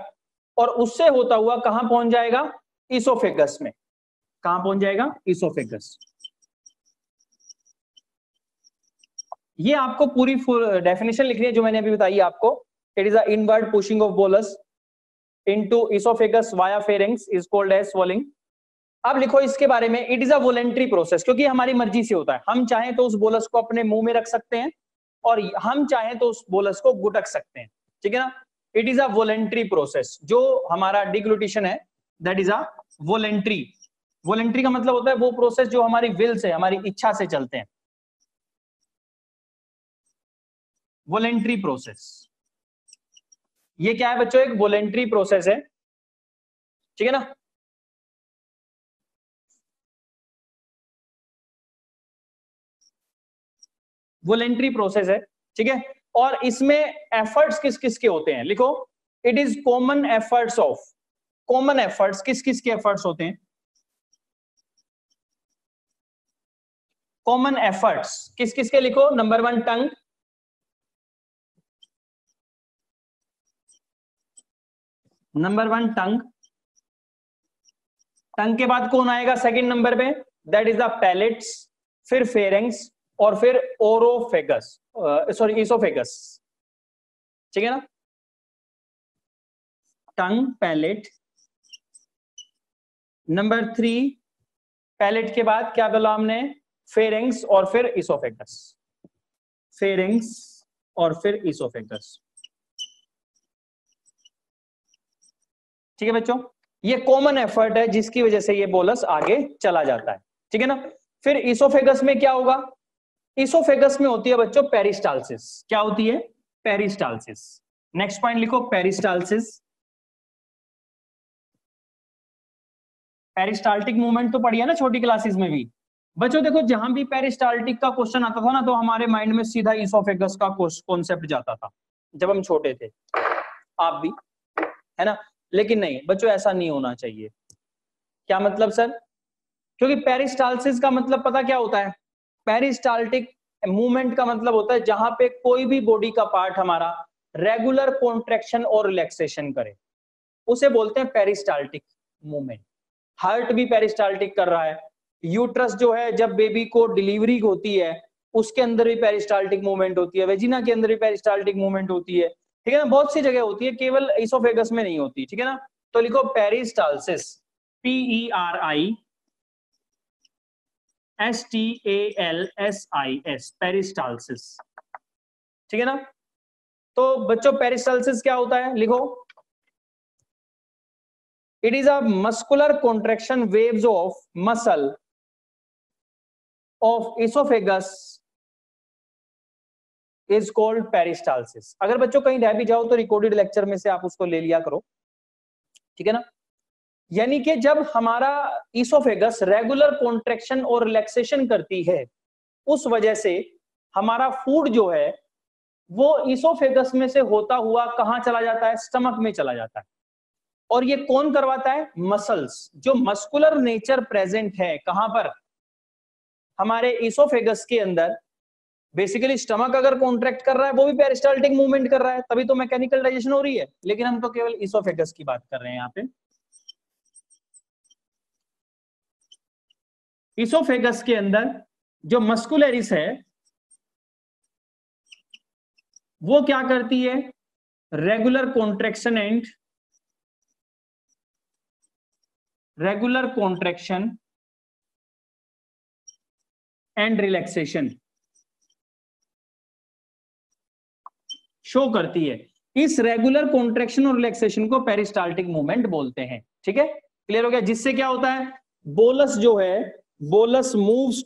Speaker 1: और उससे होता हुआ कहां पहुंच जाएगा? इसोफेगस में। कहां पहुंच जाएगा? इसोफेगस। ये आपको पूरी डेफिनेशन लिखनी है जो मैंने अभी बताई आपको. It is a inward pushing of bolus into oesophagus via pharynx is called as swallowing. अब लिखो इसके बारे में, it is a voluntary process, क्योंकि हमारी मर्जी से होता है. हम चाहें तो उस बोलस को अपने मुंह में रख सकते हैं और हम चाहें तो उस बोलस को गुटक सकते हैं. ठीक है ना. It is a voluntary process. जो हमारा डिग्लूटिशन है that is a voluntary. Voluntary का मतलब होता है वो प्रोसेस जो हमारी विल से, हमारी इच्छा से चलते हैं. वॉलेंट्री प्रोसेस, ये क्या है बच्चों? एक वॉलेंट्री प्रोसेस है. ठीक है ना. वॉलेंट्री प्रोसेस है. ठीक है. और इसमें एफर्ट्स किस किस के होते हैं लिखो. It is common efforts of. Common efforts किस किस के एफर्ट्स होते हैं? कॉमन एफर्ट्स किस किस के लिखो. नंबर 1 टंग. नंबर 1 टंग. टंग के बाद कौन आएगा सेकंड नंबर पे? दैट इज द पैलेट्स, फिर फेरेंग्स और फिर ओरोफेगस, सॉरी इसोफेगस. ठीक है ना. टंग, पैलेट. नंबर 3 पैलेट के बाद क्या बोला हमने? फेरेंग्स और फिर इसोफेगस. फेरेंग्स और फिर इसोफेगस. ठीक है बच्चों. ये कॉमन एफर्ट है जिसकी वजह से ये बोलस आगे चला जाता है. ठीक है ना. फिर इसोफेगस में क्या होगा? इसोफेगस में होती है बच्चों पेरिस्टालसिस. क्या होती है? पेरिस्टालसिस. नेक्स्ट पॉइंट लिखो, पेरिस्टालसिस. पेरिस्टाल्टिक मूवमेंट तो पढ़ी है ना छोटी क्लासेस में भी बच्चों. देखो जहां भी पेरिस्टाल्टिक का क्वेश्चन आता था ना तो हमारे माइंड में सीधा इसोफेगस का कॉन्सेप्ट जाता था जब हम छोटे थे. आप भी है ना. लेकिन नहीं बच्चों, ऐसा नहीं होना चाहिए. क्या मतलब सर? क्योंकि पेरिस्टालसिस का मतलब पता क्या होता है? पेरिस्टाल्टिक मूवमेंट का मतलब होता है जहां पे कोई भी बॉडी का पार्ट हमारा रेगुलर कॉन्ट्रैक्शन और रिलैक्सेशन करे, उसे बोलते हैं पेरिस्टाल्टिक मूवमेंट. हार्ट भी पेरिस्टाल्टिक कर रहा है. यूट्रस जो है जब बेबी को डिलीवरी होती है उसके अंदर भी पेरिस्टाल्टिक मूवमेंट होती है. वेजिना के अंदर भी पेरिस्टाल्टिक मूवमेंट होती है. ठीक है ना. बहुत सी जगह होती है, केवल इसोफेगस में नहीं होती. ठीक है ना. तो लिखो पेरिस्टालसिस. PERISTALSIS. पेरिस्टालसिस. ठीक है ना. तो बच्चों पेरिस्टालसिस क्या होता है लिखो. It is a muscular contraction waves of muscle of esophagus is called peristalsis. अगर बच्चों कहीं रह भी जाओ तो रिकॉर्डेड लेक्चर में से आप उसको ले लिया करो. ठीक है ना. यानी कि जब हमारा इसोफेगस रेगुलर कॉन्ट्रैक्शन और रिलैक्सेशन करती है उस वजह से हमारा फूड जो है वो इसोफेगस में से होता हुआ कहां चला जाता है? स्टमक में चला जाता है. और ये कौन करवाता है? मसल्स. जो मस्कुलर नेचर प्रेजेंट है कहां पर? हमारे इसोफेगस के अंदर. बेसिकली स्टमक अगर कॉन्ट्रैक्ट कर रहा है वो भी पेरिस्टाल्टिक मूवमेंट कर रहा है, तभी तो मैकेनिकल डाइजेशन हो रही है. लेकिन हम तो केवल इसोफेगस की बात कर रहे हैं यहाँ पे. इसोफेगस के अंदर जो मस्कुलरिस है वो क्या करती है? Regular contraction and relaxation show करती है. इस रेगुलर कॉन्ट्रैक्शन और रिलैक्सेशन को पेरिस्टाल्टिक मूवमेंट बोलते हैं. ठीक है. क्लियर हो गया. जिससे क्या होता है? बोलस जो है, bolus moves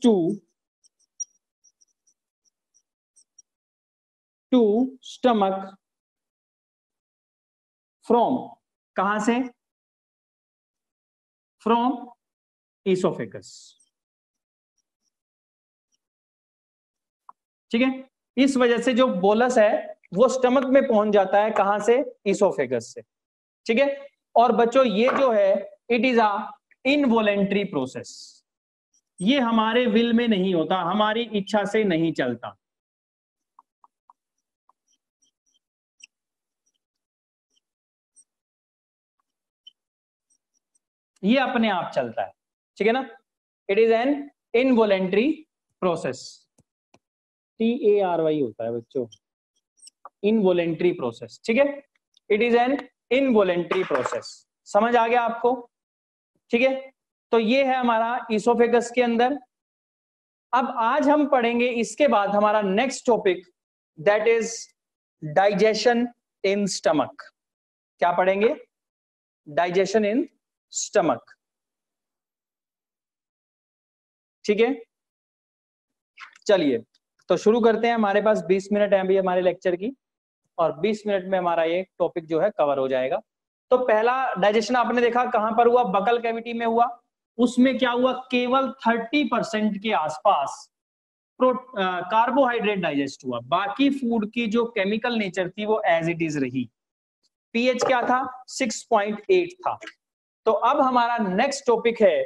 Speaker 1: to stomach from. कहां से? From oesophagus. ठीक है. इस वजह से जो बोलस है वो स्टमक में पहुंच जाता है. कहां से? इसोफेगस से. ठीक है. और बच्चों ये जो है it is a involuntary process. ये हमारे विल में नहीं होता, हमारी इच्छा से नहीं चलता. ये अपने आप चलता है. ठीक है ना. It is an involuntary process. TARY होता है बच्चों, इनवॉलेंट्री प्रोसेस, ठीक है, it is an involuntary process. समझ आ गया आपको? ठीक है, तो ये है हमारा इसोफेगस के अंदर। अब आज हम पढ़ेंगे इसके बाद हमारा next topic, that is digestion in stomach. क्या पढ़ेंगे? डाइजेशन इन स्टमक, ठीक है। चलिए तो शुरू करते हैं। हमारे पास 20 मिनट है अभी हमारे लेक्चर की, और 20 मिनट में हमारा ये टॉपिक जो है कवर हो जाएगा। तो पहला डाइजेशन आपने देखा कहां पर हुआ? बकल कैविटी में हुआ। उसमें क्या हुआ? केवल 30% के आसपास कार्बोहाइड्रेट डाइजेस्ट हुआ, बाकी फूड की जो केमिकल नेचर थी वो एज इट इज रही। पीएच क्या था? 6.8 था। तो अब हमारा नेक्स्ट टॉपिक है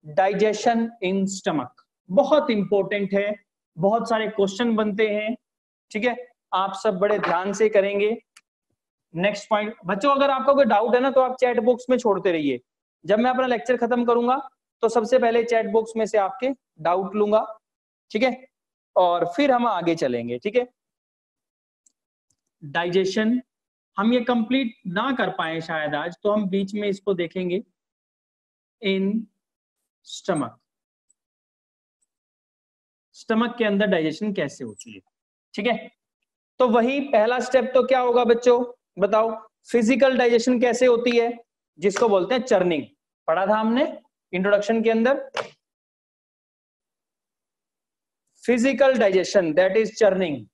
Speaker 1: डाइजेशन इन स्टमक। बहुत इंपॉर्टेंट है, बहुत सारे क्वेश्चन बनते हैं, ठीक है, आप सब बड़े ध्यान से करेंगे। नेक्स्ट पॉइंट बच्चों, अगर आपका कोई डाउट है ना तो आप चैट बॉक्स में छोड़ते रहिए। जब मैं अपना लेक्चर खत्म करूंगा तो सबसे पहले चैट बॉक्स में से आपके डाउट लूंगा, ठीक है, और फिर हम आगे चलेंगे, ठीक है। डाइजेशन हम ये कंप्लीट ना कर पाए शायद आज, तो हम बीच में इसको देखेंगे इन स्टमक। स्टमक के अंदर डाइजेशन कैसे होती है, ठीक है। तो वही पहला स्टेप तो क्या होगा बच्चों, बताओ? फिजिकल डाइजेशन कैसे होती है, जिसको बोलते हैं चर्निंग। पढ़ा था हमने इंट्रोडक्शन के अंदर। Physical digestion that is churning.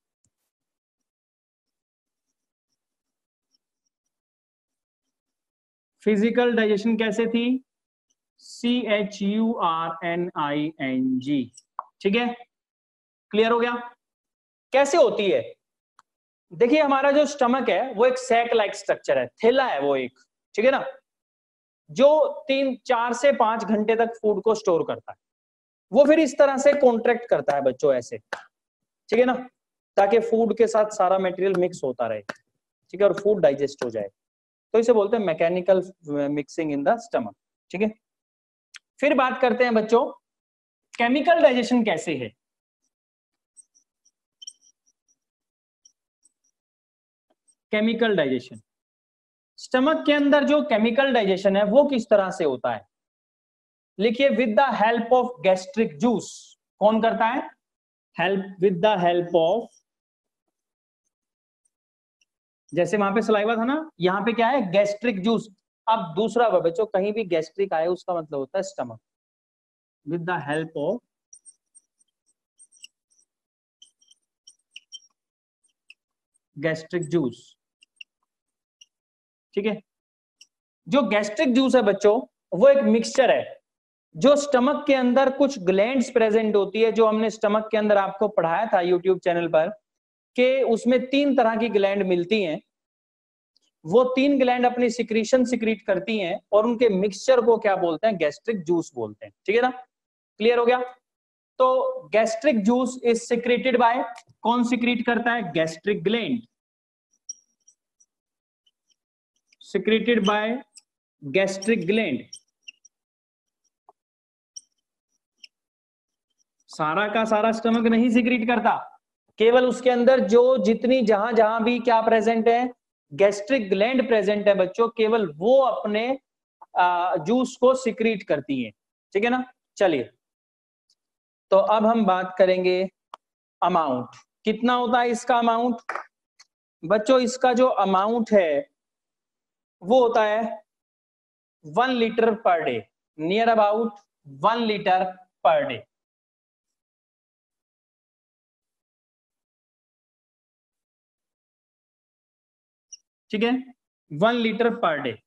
Speaker 1: Physical digestion कैसे थी? CHURNING, ठीक है, क्लियर हो गया? कैसे होती है? देखिए हमारा जो स्टमक है वो एक सैक लाइक स्ट्रक्चर है, थैला है वो एक, ठीक है ना, जो 4 से 5 घंटे तक फूड को स्टोर करता है। वो फिर इस तरह से कॉन्ट्रैक्ट करता है बच्चों, ऐसे, ठीक है ना, ताकि फूड के साथ सारा मटेरियल मिक्स होता रहे, ठीक है, और फूड डाइजेस्ट हो जाए। तो इसे बोलते हैं mechanical mixing in the stomach, ठीक है। फिर बात करते हैं बच्चों केमिकल डाइजेशन कैसे है। केमिकल डाइजेशन, स्टमक के अंदर जो केमिकल डाइजेशन है वो किस तरह से होता है? लिखिए, with the help of gastric juice. कौन करता है? Help, with the help of, जैसे वहां पे सलाइवा था ना, यहाँ पे क्या है? Gastric juice. अब दूसरा वर्ड बच्चों, कहीं भी गैस्ट्रिक आए उसका मतलब होता है stomach. With the help of gastric juice, ठीक है। जो गैस्ट्रिक जूस है बच्चों वो एक मिक्सचर है जो स्टमक के अंदर कुछ ग्लैंड्स प्रेजेंट होती है, जो हमने स्टमक के अंदर आपको पढ़ाया था यूट्यूब चैनल पर, कि उसमें 3 तरह की ग्लैंड मिलती हैं। वो 3 ग्लैंड अपनी सिक्रीशन सिक्रीट करती हैं और उनके मिक्सचर को क्या बोलते हैं? गैस्ट्रिक जूस बोलते हैं, ठीक है ना, क्लियर हो गया? तो gastric juice is secreted by, कौन सिक्रीट करता है? Gastric gland, secreted by gastric gland. सारा का सारा स्टमक नहीं सिक्रीट करता, केवल उसके अंदर जो जितनी जहां जहां भी क्या प्रेजेंट है, गैस्ट्रिक ग्लैंड प्रेजेंट है बच्चों, केवल वो अपने जूस को सिक्रीट करती है, ठीक है ना। चलिए तो अब हम बात करेंगे अमाउंट। कितना होता है इसका अमाउंट? बच्चों इसका जो अमाउंट है वो होता है 1 litre per day, near about 1 litre per day, ठीक है, 1 लीटर पर डे।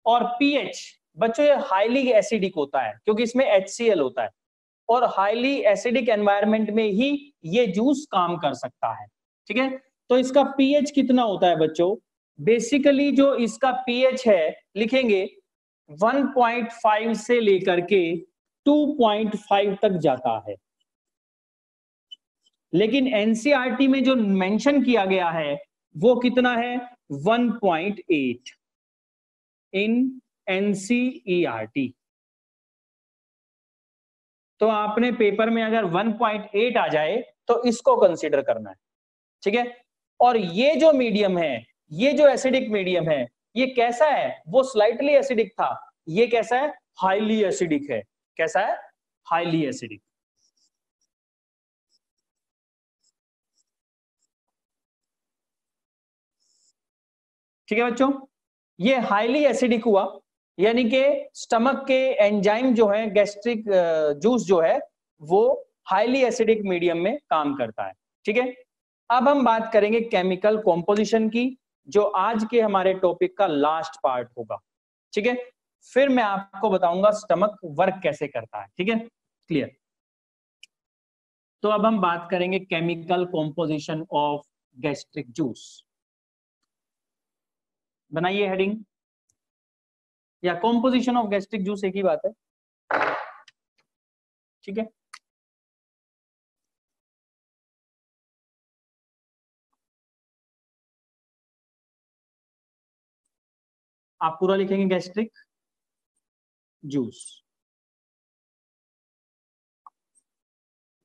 Speaker 1: और पीएच बच्चों ये हाईली एसिडिक होता है क्योंकि इसमें HCl होता है, और हाईली एसिडिक एनवायरनमेंट में ही ये जूस काम कर सकता है, ठीक है। तो इसका पीएच कितना होता है बच्चों? बेसिकली जो इसका पीएच है लिखेंगे 1.5 से लेकर के 2.5 तक जाता है, लेकिन एनसीईआरटी में जो मेंशन किया गया है वो कितना है? 1.8 इन एनसीईआरटी, तो आपने पेपर में अगर 1.8 आ जाए तो इसको कंसीडर करना है, ठीक है। और ये जो मीडियम है, ये जो एसिडिक मीडियम है, ये कैसा है? वो स्लाइटली एसिडिक था, ये कैसा है? हाईली एसिडिक है। कैसा है? Highly acidic. ठीक है बच्चों, ये हाईली एसिडिक हुआ, यानी कि स्टमक के एंजाइम जो है, गैस्ट्रिक जूस जो है, वो हाईली एसिडिक मीडियम में काम करता है, ठीक है। अब हम बात करेंगे केमिकल कॉम्पोजिशन की, जो आज के हमारे टॉपिक का लास्ट पार्ट होगा, ठीक है। फिर मैं आपको बताऊंगा स्टमक वर्क कैसे करता है, ठीक है, क्लियर। तो अब हम बात करेंगे chemical composition of gastric juice. बनाइए हेडिंग, या कॉम्पोजिशन ऑफ गैस्ट्रिक जूस एक ही बात है, ठीक है। आप पूरा लिखेंगे गैस्ट्रिक जूस,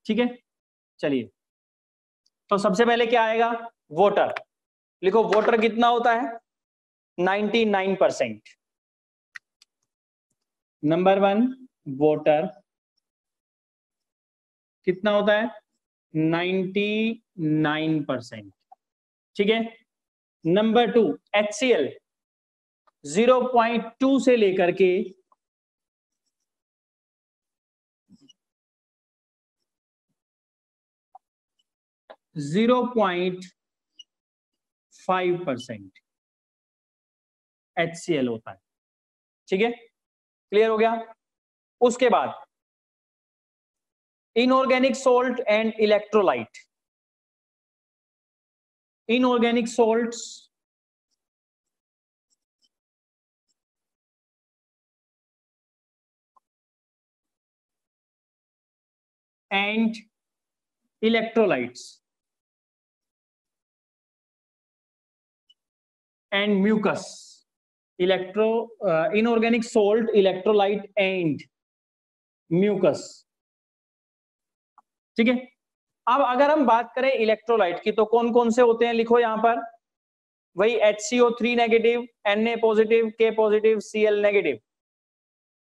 Speaker 1: ठीक है। चलिए, तो सबसे पहले क्या आएगा? वाटर। लिखो वाटर कितना होता है? 99%। नंबर 1 वाटर कितना होता है? 99%, ठीक है। नंबर 2 HCl 0.2 से लेकर के 0.5% HCl होता है, ठीक है, क्लियर हो गया। उसके बाद inorganic salt and electrolyte. Inorganic salts and electrolytes and mucus. Inorganic salt, electrolyte and mucus, ठीक है। अब अगर हम बात करें इलेक्ट्रोलाइट की, तो कौन कौन से होते हैं? लिखो यहां पर, वही HCO3 negative, Na positive, K positive, Cl negative,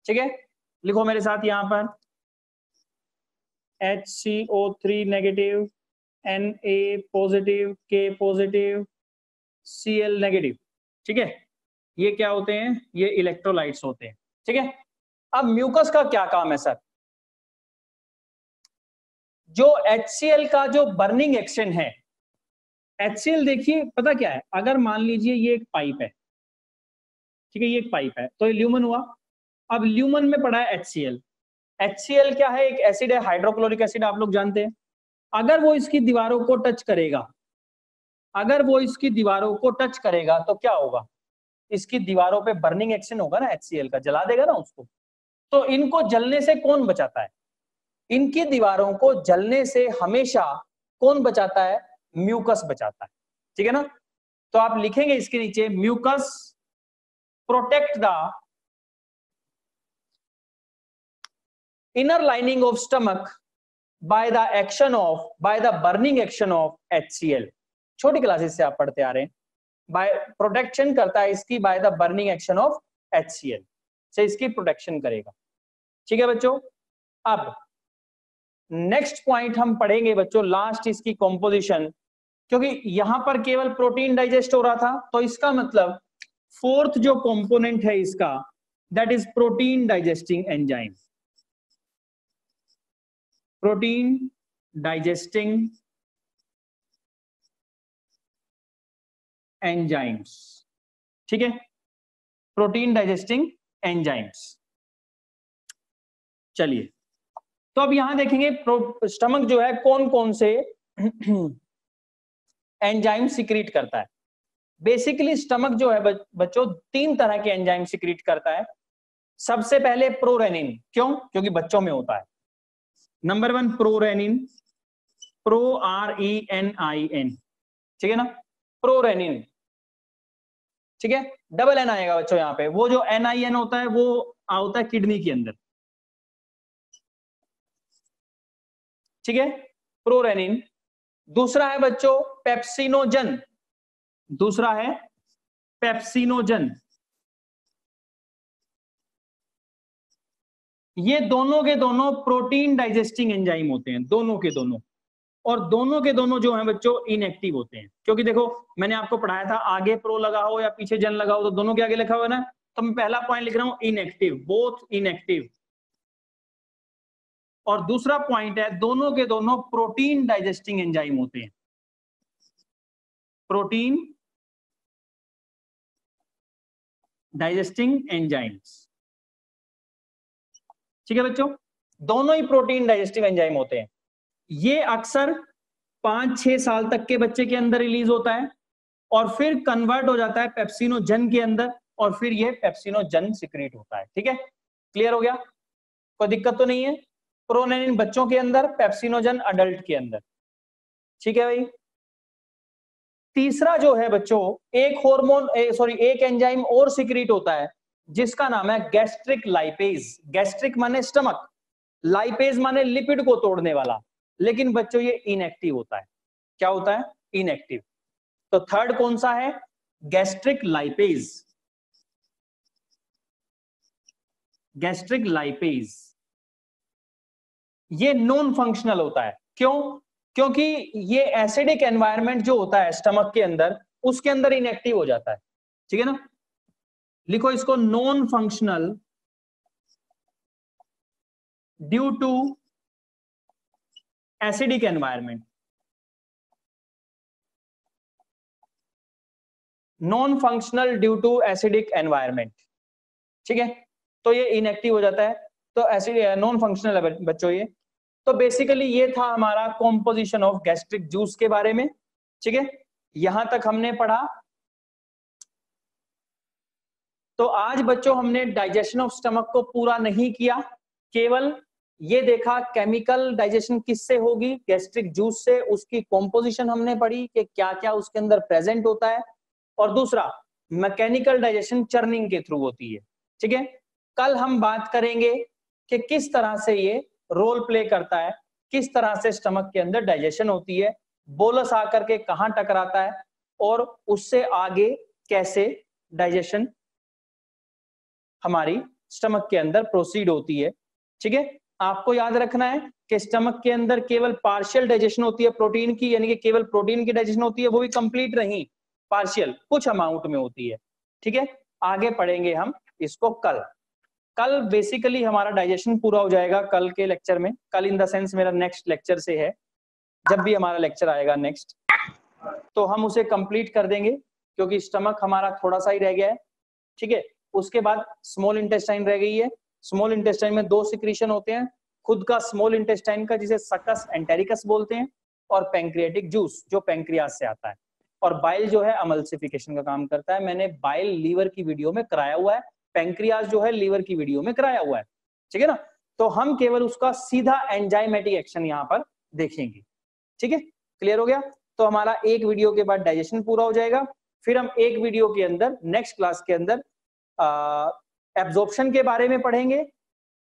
Speaker 1: ठीक है। लिखो मेरे साथ यहां पर, HCO3 negative, Na positive, K positive, Cl negative, ठीक है। ये क्या होते हैं? ये इलेक्ट्रोलाइट्स होते हैं, ठीक है। अब म्यूकस का क्या काम है सर? जो HCl का जो बर्निंग एक्शन है, HCl देखिए पता क्या है, अगर मान लीजिए ये एक पाइप है, ठीक है, ये एक पाइप है, तो ये ल्यूमन हुआ। अब ल्यूमन में पड़ा है HCl। HCl क्या है? एक एसिड है, हाइड्रोक्लोरिक एसिड, आप लोग जानते हैं। अगर वो इसकी दीवारों को टच करेगा, अगर वो इसकी दीवारों को टच करेगा तो क्या होगा? इसकी दीवारों पे बर्निंग एक्शन होगा ना, HCl का, जला देगा ना उसको। तो इनको जलने से कौन बचाता है? इनकी दीवारों को जलने से हमेशा कौन बचाता है? म्यूकस बचाता है, ठीक है ना। तो आप लिखेंगे इसके नीचे, mucus protect the inner lining of stomach by the burning action of HCl। छोटी क्लासेस से आप पढ़ते आ रहे हैं, बाय प्रोटेक्शन करता है इसकी, bye the burning action of HCl से इसकी प्रोटेक्शन करेगा, ठीक है बच्चों। अब नेक्स्ट पॉइंट हम पढ़ेंगे बच्चों, लास्ट इसकी कॉम्पोजिशन, क्योंकि यहां पर केवल प्रोटीन डाइजेस्ट हो रहा था, तो इसका मतलब फोर्थ जो कंपोनेंट है इसका, that is protein digesting enzyme. Protein digesting enzymes, ठीक है, प्रोटीन डाइजेस्टिंग एंजाइम्स। चलिए, तो अब यहां देखेंगे स्टमक जो है कौन कौन से एंजाइम सिक्रीट करता है। बेसिकली स्टमक जो है बच्चों 3 तरह के एंजाइम सिक्रीट करता है। सबसे पहले प्रोरेनिन, क्यों? क्योंकि बच्चों में होता है। नंबर 1 प्रोरेनिन, PRENIN, ठीक है ना, प्रोरेनिन, ठीक है, डबल एन आएगा बच्चों यहाँ पे। वो जो NIN होता है वो होता है किडनी के अंदर, ठीक है, प्रोरेनिन। दूसरा है बच्चों पेप्सिनोजन, दूसरा है पेप्सिनोजन। ये दोनों के दोनों प्रोटीन डाइजेस्टिंग एंजाइम होते हैं, दोनों के दोनों, और दोनों के दोनों जो हैं बच्चों इनएक्टिव होते हैं। क्योंकि देखो मैंने आपको पढ़ाया था आगे प्रो लगा हो या पीछे जन लगा हो तो दोनों के आगे लिखा हुआ है ना, तो मैं पहला पॉइंट लिख रहा हूं इनएक्टिव, बोथ इनएक्टिव। और दूसरा पॉइंट है दोनों के दोनों प्रोटीन डाइजेस्टिंग एंजाइम होते हैं, प्रोटीन डाइजेस्टिंग एंजाइम्स। ठीक है बच्चों, दोनों ही प्रोटीन डाइजेस्टिव एंजाइम होते हैं। ये अक्सर 5-6 साल तक के बच्चे के अंदर रिलीज होता है और फिर कन्वर्ट हो जाता है पेप्सिनोजन के अंदर और फिर ये पेप्सिनोजन सिक्रीट होता है। ठीक है, क्लियर हो गया, कोई दिक्कत तो नहीं है। प्रोरेनिन बच्चों के अंदर, पेप्सिनोजन अडल्ट के अंदर। ठीक है भाई। तीसरा जो है बच्चों एक हार्मोन एक एंजाइम और सिक्रीट होता है जिसका नाम है गैस्ट्रिक लाइपेज। गैस्ट्रिक माने स्टमक, लाइपेज माने लिपिड को तोड़ने वाला, लेकिन बच्चों ये इनएक्टिव होता है। क्या होता है? इनएक्टिव। तो थर्ड कौन सा है? Gastric lipase. गैस्ट्रिक लाइपेज ये नॉन फंक्शनल होता है। क्यों? क्योंकि ये एसिडिक एनवायरनमेंट जो होता है स्टमक के अंदर, उसके अंदर इनएक्टिव हो जाता है। ठीक है ना, लिखो इसको non functional due to acidic environment. Non functional due to acidic environment. ठीक है, तो ये इनएक्टिव हो जाता है, तो एसिड नॉन फंक्शनल है बच्चों ये। तो बेसिकली ये था हमारा कॉम्पोजिशन ऑफ गैस्ट्रिक जूस के बारे में। ठीक है, यहां तक हमने पढ़ा। तो आज बच्चों हमने डाइजेशन ऑफ स्टमक को पूरा नहीं किया, केवल ये देखा केमिकल डाइजेशन किससे होगी, गैस्ट्रिक जूस से। उसकी कॉम्पोजिशन हमने पढ़ी कि क्या क्या उसके अंदर प्रेजेंट होता है, और दूसरा मैकेनिकल डाइजेशन चर्निंग के थ्रू होती है। ठीक है, कल हम बात करेंगे कि किस तरह से ये रोल प्ले करता है, किस तरह से स्टमक के अंदर डाइजेशन होती है, बोलस आकर के कहां टकराता है और उससे आगे कैसे डाइजेशन हमारी स्टमक के अंदर प्रोसीड होती है। ठीक है, आपको याद रखना है कि स्टमक के अंदर केवल पार्शियल डाइजेशन होती है प्रोटीन की, यानी कि केवल प्रोटीन की डाइजेशन होती है, वो भी कंप्लीट नहीं, पार्शियल कुछ अमाउंट में होती है। ठीक है, आगे पढ़ेंगे हम इसको कल बेसिकली हमारा डाइजेशन पूरा हो जाएगा कल के लेक्चर में। कल इन द सेंस मेरा नेक्स्ट लेक्चर से है, जब भी हमारा लेक्चर आएगा नेक्स्ट तो हम उसे कंप्लीट कर देंगे, क्योंकि स्टमक हमारा थोड़ा सा ही रह गया है। ठीक है, उसके बाद स्मॉल इंटेस्टाइन रह गई है। स्मॉल इंटेस्टाइन में 2 सिक्रीशन होते हैं, खुद का स्मॉल इंटेस्टाइन का जिसे सकस एंटेरिकस बोलते हैं, और पैंक्रियाटिक जूस जो पैंक्रियास से आता है, और बाइल जो है अमल्सिफिकेशन का काम करता है। मैंने बाइल लीवर की वीडियो में कराया हुआ है, पैंक्रियास जो है लीवर की वीडियो में कराया हुआ है। ठीक है ना, तो हम केवल उसका सीधा एंजाइमेटिक एक्शन यहाँ पर देखेंगे। ठीक है, क्लियर हो गया। तो हमारा एक वीडियो के बाद डाइजेशन पूरा हो जाएगा, फिर हम एक वीडियो के अंदर नेक्स्ट क्लास के अंदर एब्जॉर्प्शन के बारे में पढ़ेंगे,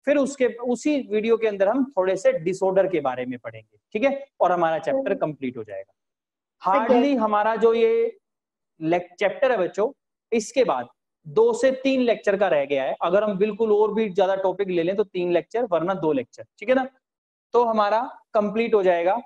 Speaker 1: फिर उसी वीडियो के अंदर हम थोड़े से डिसऑर्डर के बारे में पढ़ेंगे। ठीक है, और हमारा चैप्टर कंप्लीट हो जाएगा। हार्डली हमारा जो ये चैप्टर है बच्चों, इसके बाद 2 से 3 लेक्चर का रह गया है। अगर हम बिल्कुल और भी ज्यादा टॉपिक ले लें तो 3 लेक्चर, वरना 2 लेक्चर। ठीक है ना, तो हमारा कंप्लीट हो जाएगा